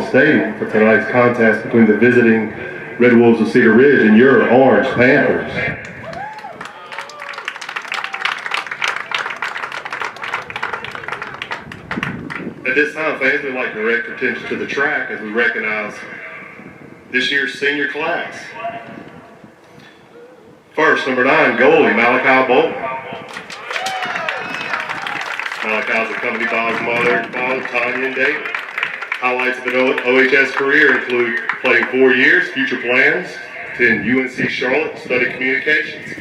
Stadium for tonight's contest between the visiting Red Wolves of Cedar Ridge and your Orange Panthers. At this time, fans would like to direct your attention to the track as we recognize this year's senior class. First, number 9, goalie Malachi Bolton. Malachi is accompanied by his mother and father, Tanya and David. Highlights of an OHS career include playing 4 years, future plans, attend UNC Charlotte, study communications.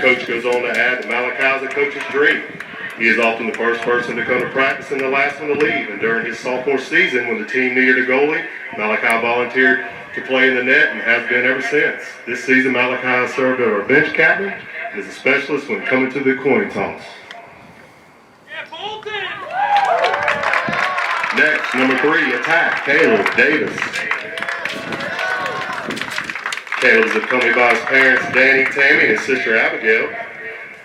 Coach goes on to add that Malachi is a coach's dream. He is often the first person to come to practice and the last one to leave. And during his sophomore season, when the team needed a goalie, Malachi volunteered to play in the net and has been ever since. This season, Malachi has served as our bench captain and is a specialist when coming to the coin toss. Next, number 3, attack, Caleb Davis. Caleb is accompanied by his parents, Danny, Tammy, and his sister, Abigail.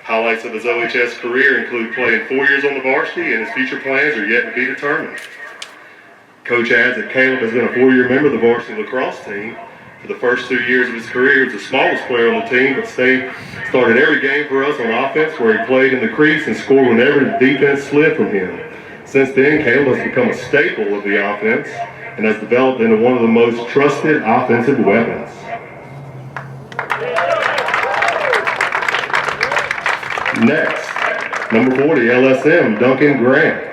Highlights of his OHS career include playing 4 years on the varsity, and his future plans are yet to be determined. Coach adds that Caleb has been a 4-year member of the varsity lacrosse team. For the first 2 years of his career, he was the smallest player on the team, but started every game for us on offense, where he played in the crease and scored whenever the defense slid from him. Since then, Caleb has become a staple of the offense and has developed into one of the most trusted offensive weapons. Next, number 40, Lsm Duncan Grant.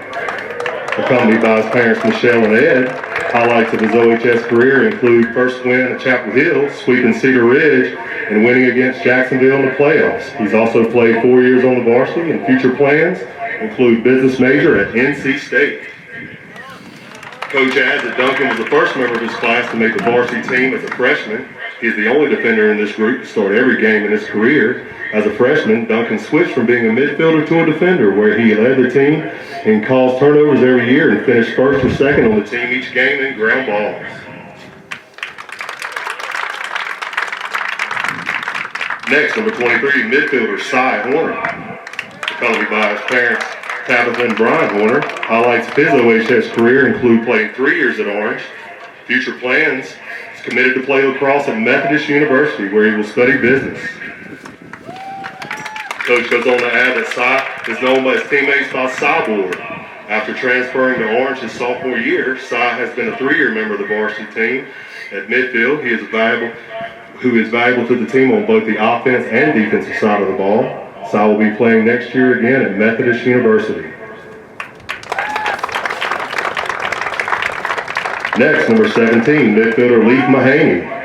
Accompanied by his parents, Michelle and Ed. Highlights of his OHS career include first win at Chapel Hill, sweeping Cedar Ridge, and winning against Jacksonville in the playoffs. He's also played 4 years on the varsity, and future plans include business major at NC State. Coach adds that Duncan was the first member of his class to make the varsity team as a freshman. He is the only defender in this group to start every game in his career. As a freshman, Duncan switched from being a midfielder to a defender, where he led the team and caused turnovers every year and finished first or second on the team each game in ground balls. Next, number 23, midfielder Sai Horn. Accompanied by his parents, Tabitha and Brian Horner. Highlights of his OHS career include playing 3 years at Orange. Future plans, he's committed to play lacrosse at Methodist University, where he will study business. Coach goes on to add that Sai is known by his teammates by Cyborg. After transferring to Orange his sophomore year, Sai has been a 3-year member of the varsity team. At midfield, he is valuable to the team on both the offense and defensive side of the ball. Sai will be playing next year again at Methodist University. Next, number 17, midfielder Leif Mahaney.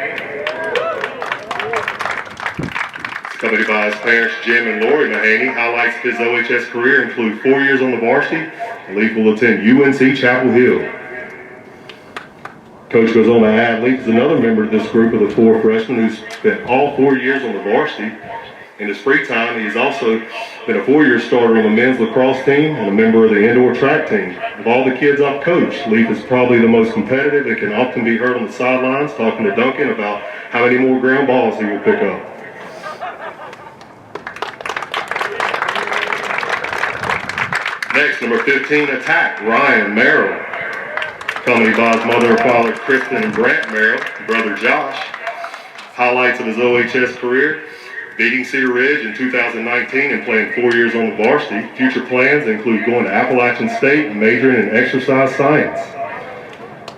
Accompanied by his parents, Jim and Lori Mahaney. Highlights of his OHS career include 4 years on the varsity. Leif will attend UNC Chapel Hill. Coach goes on to add Leif is another member of this group of the 4 freshmen who's spent all 4 years on the varsity. In his free time, he's also been a 4-year starter on the men's lacrosse team and a member of the indoor track team. Of all the kids I've coached, Leif is probably the most competitive and can often be heard on the sidelines talking to Duncan about how many more ground balls he will pick up. Next, number 15, attack, Ryan Merrill. Accompanied by his mother and father, Tristan and Grant Merrill, brother Josh. Highlights of his OHS career: beating Cedar Ridge in 2019 and playing 4 years on the varsity. Future plans include going to Appalachian State and majoring in exercise science.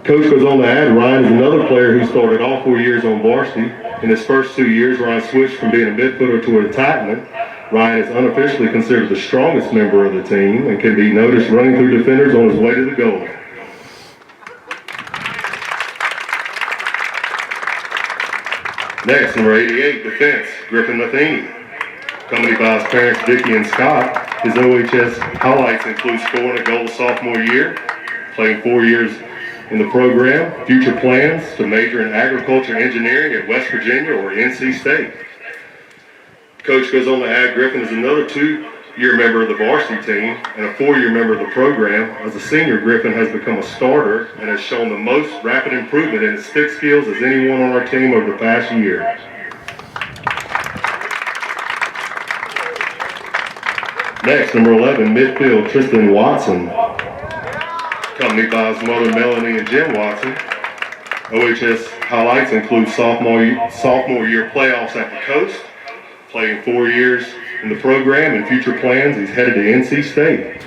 Coach goes on to add Ryan is another player who started all 4 years on varsity. In his first 2 years, Ryan switched from being a midfielder to an attackman. Ryan is unofficially considered the strongest member of the team and can be noticed running through defenders on his way to the goal. Next, number 88, defense, Griffin Matheny. Accompanied by his parents, Vicky and Scott. His OHS highlights include scoring a goal sophomore year, playing 4 years in the program, future plans to major in agriculture engineering at West Virginia or NC State. Coach goes on to add Griffin is another 2-year member of the varsity team and a 4-year member of the program. As a senior, Griffin has become a starter and has shown the most rapid improvement in his stick skills as anyone on our team over the past year. Next, number 11, midfield, Tristan Watson. Accompanied by his mother, Melanie and Jim Watson. OHS highlights include sophomore year playoffs at the Coast, playing 4 years in the program, and future plans. He's headed to NC State.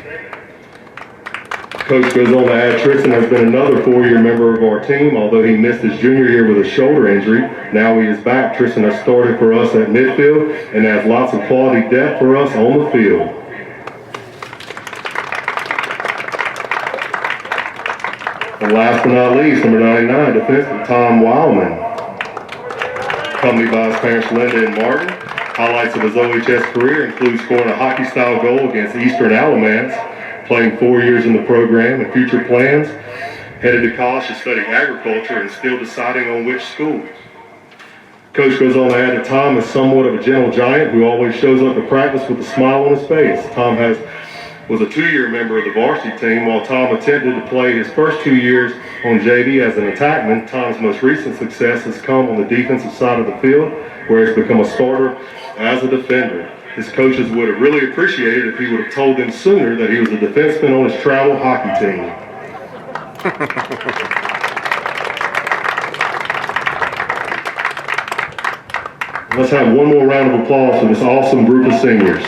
Coach goes on to add Tristan has been another 4-year member of our team, although he missed his junior year with a shoulder injury. Now he is back. Tristan has started for us at midfield and has lots of quality depth for us on the field. And last but not least, number 99, defenseman Tom Wildman, accompanied by his parents Linda and Martin. Highlights of his OHS career include scoring a hockey-style goal against Eastern Alamance, playing 4 years in the program, and future plans, headed to college to study agriculture and still deciding on which school. Coach goes on to add that Tom is somewhat of a gentle giant who always shows up to practice with a smile on his face. Tom was a 2-year member of the varsity team. While Tom attempted to play his first 2 years on JV as an attackman, Tom's most recent success has come on the defensive side of the field, where he's become a starter as a defender. His coaches would have really appreciated if he would have told them sooner that he was a defenseman on his travel hockey team. Let's have one more round of applause for this awesome group of seniors.